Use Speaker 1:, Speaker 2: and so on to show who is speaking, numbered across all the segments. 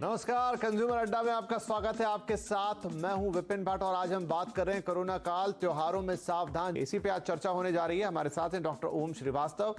Speaker 1: नमस्कार, कंज्यूमर अड्डा में आपका स्वागत है। आपके साथ मैं हूं विपिन भट्ट और आज हम बात कर रहे हैं कोरोना काल, त्योहारों में सावधान, इसी पे आज चर्चा होने जा रही है। हमारे साथ हैं doctor Om Shrivastava,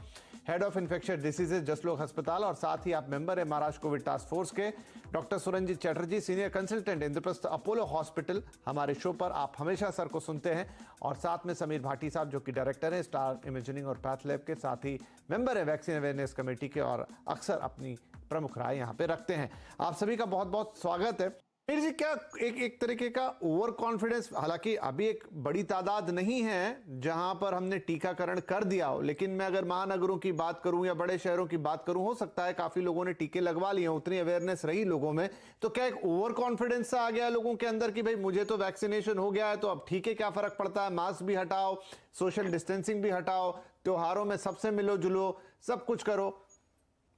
Speaker 1: head of infectious diseases Jaslok अस्पताल, और साथ ही आप मेंबर है महाराष्ट्र कोविड टास्क फोर्स के। Doctor Suranjit Chatterjee, senior consultant Indraprastha Apollo hospital, हमारे शो पर आप हमेशा सर को सुनते हैं। और साथ में समीर भाटी साहब, जो कि डायरेक्टर हैं स्टार इमेजिंग और पैथ लैब के, साथ ही मेंबर है वैक्सीन अवेयरनेस कमेटी के और अक्सर अपनी प्रमुख राय यहाँ पे रखते हैं। आप सभी का बहुत बहुत स्वागत है। समीर जी, क्या एक तरीके का ओवर कॉन्फिडेंस, हालांकि अभी एक बड़ी तादाद नहीं है जहां पर हमने टीकाकरण कर दिया हो, लेकिन मैं अगर महानगरों की बात करूं या बड़े शहरों की बात करूं, हो सकता है काफी लोगों ने टीके लगवा लिए, उतनी अवेयरनेस रही लोगों में, तो क्या एक ओवर कॉन्फिडेंस सा आ गया लोगों के अंदर कि भाई मुझे तो वैक्सीनेशन हो गया है तो अब ठीक है, क्या फर्क पड़ता है, मास्क भी हटाओ, सोशल डिस्टेंसिंग भी हटाओ, त्योहारों में सबसे मिलो जुलो, सब कुछ करो।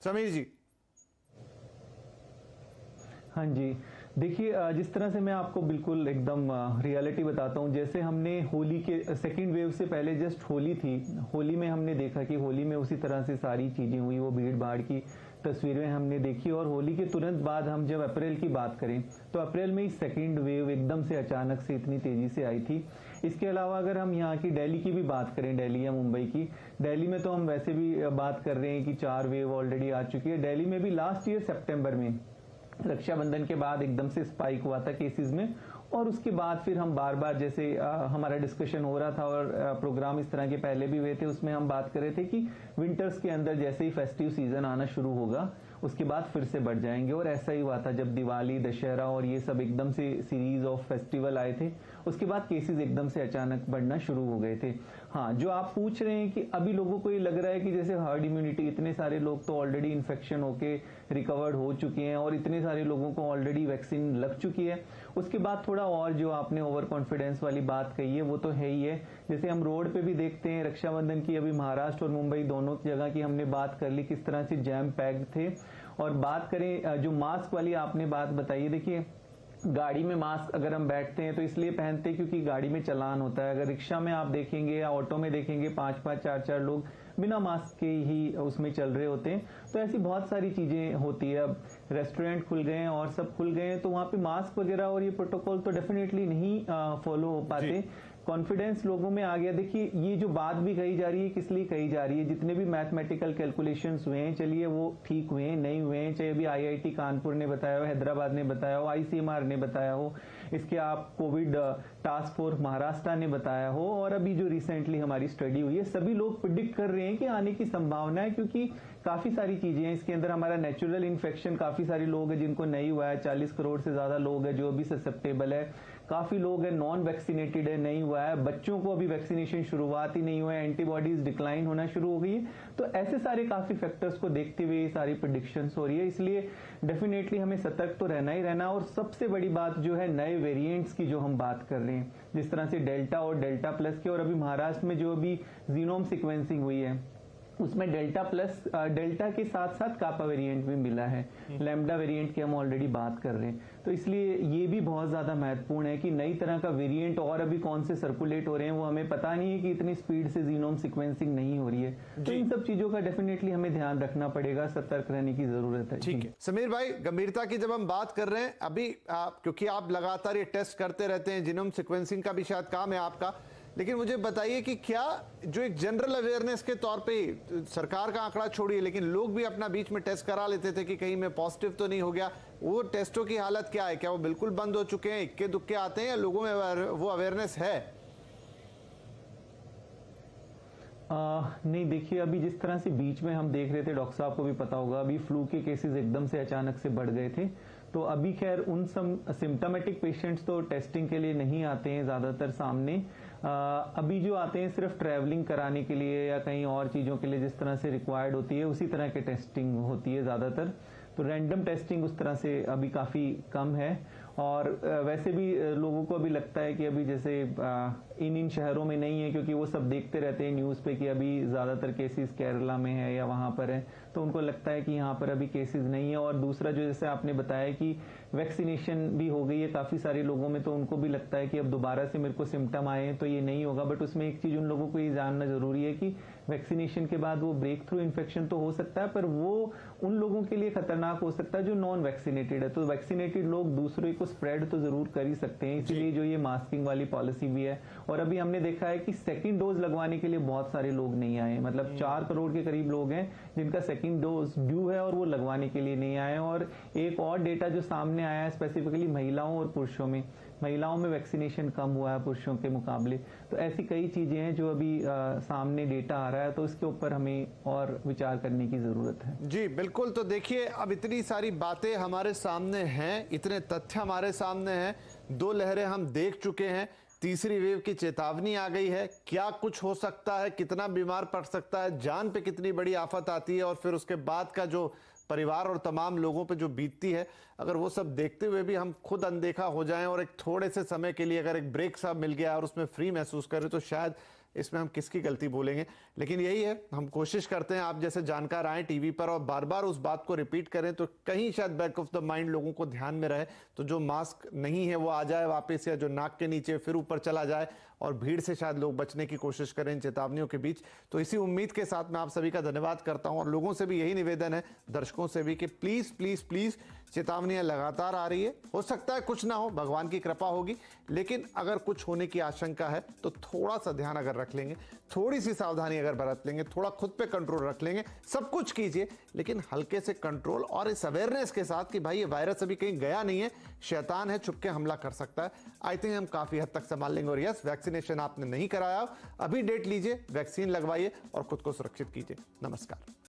Speaker 1: समीर जी।
Speaker 2: हाँ जी, देखिए जिस तरह से मैं आपको बिल्कुल एकदम रियलिटी बताता हूँ, जैसे हमने होली के सेकेंड वेव से पहले जस्ट होली थी, होली में हमने देखा कि होली में उसी तरह से सारी चीजें हुई, वो भीड़ भाड़ की तस्वीरें हमने देखी। और होली के तुरंत बाद हम जब अप्रैल की बात करें तो अप्रैल में ही सेकेंड वेव एकदम से अचानक से इतनी तेजी से आई थी। इसके अलावा अगर हम यहाँ की दिल्ली की भी बात करें, दिल्ली या मुंबई की, दिल्ली में तो हम वैसे भी बात कर रहे हैं कि 4 वेव ऑलरेडी आ चुकी है। दिल्ली में भी लास्ट ईयर सितंबर में रक्षाबंधन के बाद एकदम से स्पाइक हुआ था केसेस में, और उसके बाद फिर हम बार बार, जैसे हमारा डिस्कशन हो रहा था और प्रोग्राम इस तरह के पहले भी हुए थे, उसमें हम बात कर रहे थे कि विंटर्स के अंदर जैसे ही फेस्टिव सीजन आना शुरू होगा उसके बाद फिर से बढ़ जाएंगे। और ऐसा ही हुआ था जब दिवाली, दशहरा और ये सब एकदम से सीरीज ऑफ फेस्टिवल आए थे, उसके बाद केसेस एकदम से अचानक बढ़ना शुरू हो गए थे। हाँ, जो आप पूछ रहे हैं कि अभी लोगों को ये लग रहा है कि जैसे हर्ड इम्यूनिटी, इतने सारे लोग तो ऑलरेडी इन्फेक्शन होके रिकवर्ड हो चुके हैं और इतने सारे लोगों को ऑलरेडी वैक्सीन लग चुकी है, उसके बाद थोड़ा और जो आपने ओवर कॉन्फिडेंस वाली बात कही है वो तो है ही है। जैसे हम रोड पे भी देखते हैं रक्षाबंधन की, अभी महाराष्ट्र और मुंबई दोनों जगह की हमने बात कर ली, किस तरह से जैम पैक्ड थे। और बात करें जो मास्क वाली आपने बात बताई, देखिए गाड़ी में मास्क अगर हम बैठते हैं तो इसलिए पहनते हैं क्योंकि गाड़ी में चालान होता है। अगर रिक्शा में आप देखेंगे या ऑटो में देखेंगे 5-5, 4-4 लोग बिना मास्क के ही उसमें चल रहे होते हैं। तो ऐसी बहुत सारी चीजें होती है। अब रेस्टोरेंट खुल गए हैं और सब खुल गए हैं तो वहां पे मास्क वगैरह और ये प्रोटोकॉल तो डेफिनेटली नहीं फॉलो हो पाते। कॉन्फिडेंस लोगों में आ गया। देखिए ये जो बात भी कही जा रही है, किस लिए कही जा रही है, जितने भी मैथमेटिकल कैलकुलेशंस हुए हैं, चलिए वो ठीक हुए हैं, नहीं हुए हैं, चाहे अभी आईआईटी कानपुर ने बताया हो, हैदराबाद ने बताया हो, आईसीएमआर ने बताया हो, इसके आप कोविड टास्क फोर्स महाराष्ट्र ने बताया हो, और अभी जो रिसेंटली हमारी स्टडी हुई है, सभी लोग प्रिडिक्ट कर रहे हैं कि आने की संभावना है, क्योंकि काफी सारी चीजें हैं इसके अंदर। हमारा नेचुरल इन्फेक्शन, काफी सारे लोग हैं जिनको नहीं हुआ है, 40 करोड़ से ज्यादा लोग हैं जो अभी ससेप्टेबल है, काफी लोग हैं नॉन वैक्सीनेटेड है, नहीं हुआ है, बच्चों को अभी वैक्सीनेशन शुरुआत ही नहीं हुआ है, एंटीबॉडीज डिक्लाइन होना शुरू हो गई है। तो ऐसे सारे काफी फैक्टर्स को देखते हुए ये सारी प्रेडिक्शंस हो रही है, इसलिए डेफिनेटली हमें सतर्क तो रहना ही रहना। और सबसे बड़ी बात जो है नए वेरिएंट्स की जो हम बात कर रहे हैं, जिस तरह से डेल्टा और डेल्टा प्लस के, और अभी महाराष्ट्र में जो अभी जीनोम सिक्वेंसिंग हुई है उसमें डेल्टा प्लस, डेल्टा के साथ साथ कापा वेरिएंट भी मिला है, लैम्डा वेरिएंट की हम ऑलरेडी बात कर रहे हैं। तो इसलिए ये भी बहुत ज्यादा महत्वपूर्ण है कि नई तरह का वेरिएंट और अभी कौन से सर्कुलेट हो रहे हैं वो हमें पता नहीं है, कि इतनी स्पीड से जीनोम सिक्वेंसिंग नहीं हो रही है। तो इन सब चीजों का डेफिनेटली हमें ध्यान रखना पड़ेगा, सतर्क रहने की जरूरत है।
Speaker 1: ठीक है समीर भाई, गंभीरता की जब हम बात कर रहे हैं अभी, क्योंकि आप लगातार ये टेस्ट करते रहते हैं, जीनोम सिक्वेंसिंग का भी शायद काम है आपका, लेकिन मुझे बताइए कि क्या जो एक जनरल अवेयरनेस के तौर पे, सरकार का आंकड़ा छोड़िए, लेकिन लोग भी अपना बीच में टेस्ट करा लेते थे कि कहीं मैं पॉजिटिव तो नहीं हो गया, वो टेस्टों की हालत क्या है? क्या वो बिल्कुल बंद हो चुके हैं, इक्के दुक्के आते हैं, या लोगों में वो अवेयरनेस है?
Speaker 2: नहीं, देखिए अभी जिस तरह से बीच में हम देख रहे थे, डॉक्टर साहब को भी पता होगा, अभी फ्लू के केसेस एकदम से अचानक से बढ़ गए थे। तो अभी खैर उन सिम्टोमेटिक पेशेंट्स तो टेस्टिंग के लिए नहीं आते हैं ज्यादातर सामने। अभी जो आते हैं सिर्फ ट्रैवलिंग कराने के लिए या कहीं और चीजों के लिए जिस तरह से रिक्वायर्ड होती है उसी तरह की टेस्टिंग होती है ज्यादातर। तो रैंडम टेस्टिंग उस तरह से अभी काफी कम है। और वैसे भी लोगों को अभी लगता है कि अभी जैसे इन शहरों में नहीं है, क्योंकि वो सब देखते रहते हैं न्यूज़ पे कि अभी ज़्यादातर केसेस केरला में है या वहाँ पर है, तो उनको लगता है कि यहाँ पर अभी केसेस नहीं है। और दूसरा जो जैसे आपने बताया कि वैक्सीनेशन भी हो गई है काफ़ी सारे लोगों में, तो उनको भी लगता है कि अब दोबारा से मेरे को सिम्टम आए तो ये नहीं होगा। बट उसमें एक चीज़ उन लोगों को ये जानना ज़रूरी है कि वैक्सीनेशन के बाद वो ब्रेक थ्रू इन्फेक्शन तो हो सकता है, पर वो उन लोगों के लिए खतरनाक हो सकता है जो नॉन वैक्सीनेटेड है। तो वैक्सीनेटेड लोग दूसरे को स्प्रेड तो जरूर कर ही सकते हैं, इसीलिए जो ये मास्किंग वाली पॉलिसी भी है। और अभी हमने देखा है कि सेकंड डोज लगवाने के लिए बहुत सारे लोग नहीं आए, मतलब 4 करोड़ के करीब लोग हैं जिनका सेकंड डोज ड्यू है और वो लगवाने के लिए नहीं आए। और एक और डेटा जो सामने आया है स्पेसिफिकली महिलाओं और पुरुषों में, महिलाओं में वैक्सीनेशन कम हुआ है पुरुषों के मुकाबले। तो ऐसी कई चीजें हैं जो अभी सामने डेटा आ रहा है, तो इसके ऊपर हमें और विचार करने की जरूरत है।
Speaker 1: जी बिल्कुल। तो देखिए, अब इतनी सारी बातें हमारे सामने हैं, इतने तथ्य हमारे सामने हैं, 2 लहरें हम देख चुके हैं, तीसरी वेव की चेतावनी आ गई है, क्या कुछ हो सकता है, कितना बीमार पड़ सकता है, जान पे कितनी बड़ी आफत आती है, और फिर उसके बाद का जो परिवार और तमाम लोगों पे जो बीतती है, अगर वो सब देखते हुए भी हम खुद अनदेखा हो जाएं और एक थोड़े से समय के लिए अगर एक ब्रेक सा मिल गया और उसमें फ्री महसूस करें, तो शायद इसमें हम किसकी गलती बोलेंगे। लेकिन यही है, हम कोशिश करते हैं आप जैसे जानकार आए टीवी पर और बार बार उस बात को रिपीट करें, तो कहीं शायद बैक ऑफ द माइंड लोगों को ध्यान में रहे। तो जो मास्क नहीं है वो आ जाए वापस, या जो नाक के नीचे फिर ऊपर चला जाए, और भीड़ से शायद लोग बचने की कोशिश करें इन चेतावनियों के बीच। तो इसी उम्मीद के साथ मैं आप सभी का धन्यवाद करता हूं, और लोगों से भी यही निवेदन है, दर्शकों से भी, कि प्लीज प्लीज प्लीज चेतावनियां लगातार आ रही है, हो सकता है कुछ ना हो, भगवान की कृपा होगी, लेकिन अगर कुछ होने की आशंका है तो थोड़ा सा ध्यान अगर रख लेंगे, थोड़ी सी सावधानी अगर बरत लेंगे, थोड़ा खुद पे कंट्रोल रख लेंगे, सब कुछ कीजिए लेकिन हल्के से कंट्रोल और इस अवेयरनेस के साथ कि भाई ये वायरस अभी कहीं गया नहीं है, शैतान है, छुप के हमला कर सकता है, आई थिंक हम काफी हद तक संभाल लेंगे। और यस, वैक्सीनेशन आपने नहीं कराया, अभी डेट लीजिए, वैक्सीन लगवाइए और खुद को सुरक्षित कीजिए। नमस्कार।